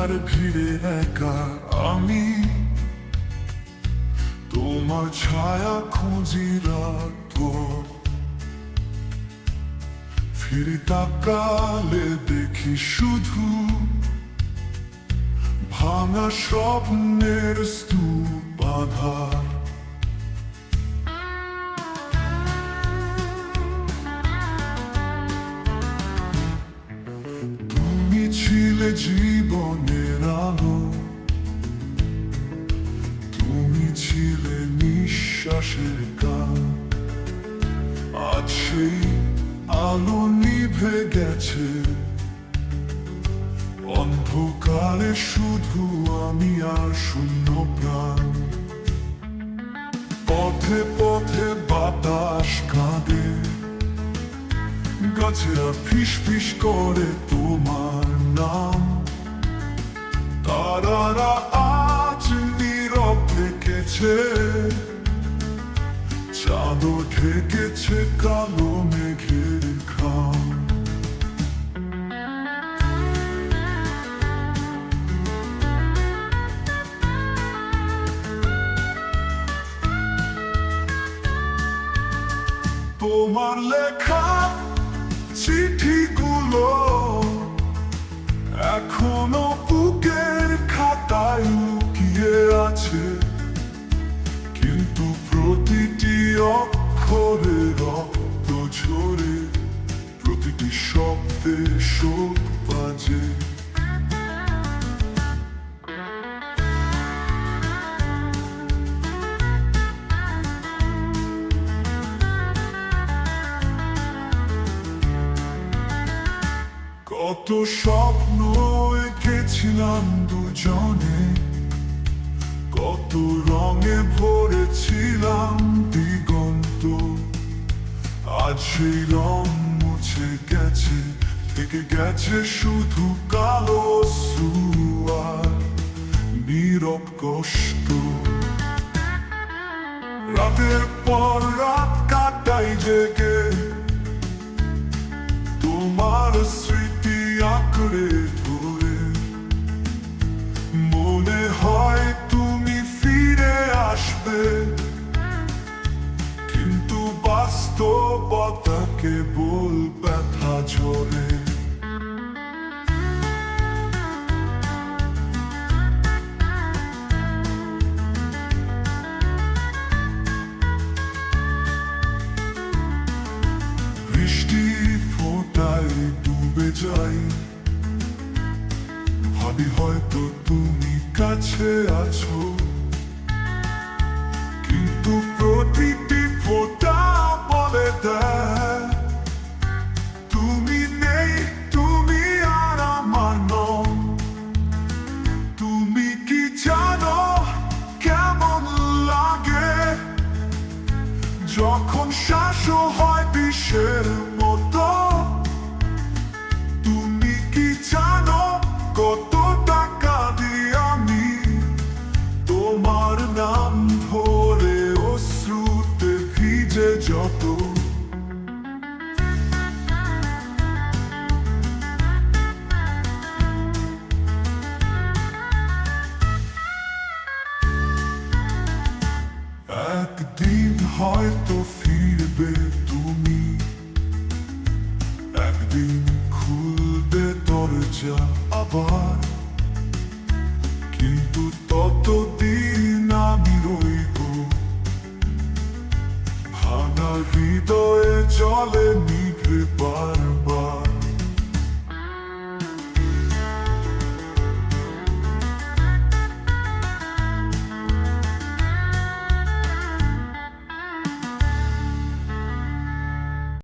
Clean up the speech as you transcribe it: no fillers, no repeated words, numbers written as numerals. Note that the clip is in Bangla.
রাস্তার ভিড়ে একা আমি তোমার ছায়া খুঁজি রাখবো। ফিরে তাকালে দেখি শুধু ভাঙা স্বপ্নের স্তূপ আধার। তুমি ছিলে জীবনের আলো, তুমি ছিলে নিঃশ্বাসের গান। আজ সেই আলো নিভে গেছে, অন্ধকারে শুধু আমি আর শূন্য প্রাণ। পথে পথে বাতাস কাঁদে, গাছেরা ফিস ফিস করে তোমার নাম। তারারা আজ নীরব থেকেছে, চাঁদও ঢেকেছে কালো মেঘের ঘাম। তোমার লেখা চিঠিগুলো এখনো বুকের খাতায় লুকিয়ে আছে, কিন্তু প্রতিটি অক্ষরে রক্ত ঝরে, প্রতিটি শব্দে শোক বাজে। কত স্বপ্ন এঁকেছিলাম দুজনে, কত রঙে ভরেছিলাম দিগন্ত। আজ সেই রং মুছে গেছে, থেকে গেছে শুধু কালো সুয়ার নীরব কষ্ট। রাতের পর রাত কাটাই জেগে, তোমার স্মৃতি আঁকড়ে ধরে। মনে হয় তুমি ফিরে আসবে, কিন্তু বাস্তবতা কেবল ব্যথা ঝরে। বৃষ্টি ফোঁটায় ডুবে যাই, ভাবি হয়তো তুমি কাছে আছো, কিন্তু প্রতিটি ফোঁটা বলে দেয় তুমি নেই, তুমি আর আমার নও। তুমি কি জানো কেমন লাগে যখন শ্বাসও হয় বিষের মতো? তুমি কি জানো কত টাকা দিয়ে আমি তোমার নাম ধরে অশ্রুতে ভিজে যত? একদিন হয়তো ফিরবে তুমি, একদিন খুলবে দরজা আবার, কিন্তু ততদিন আমি রইব ভাঙা হৃদয়ে জলে নিভে বারবার।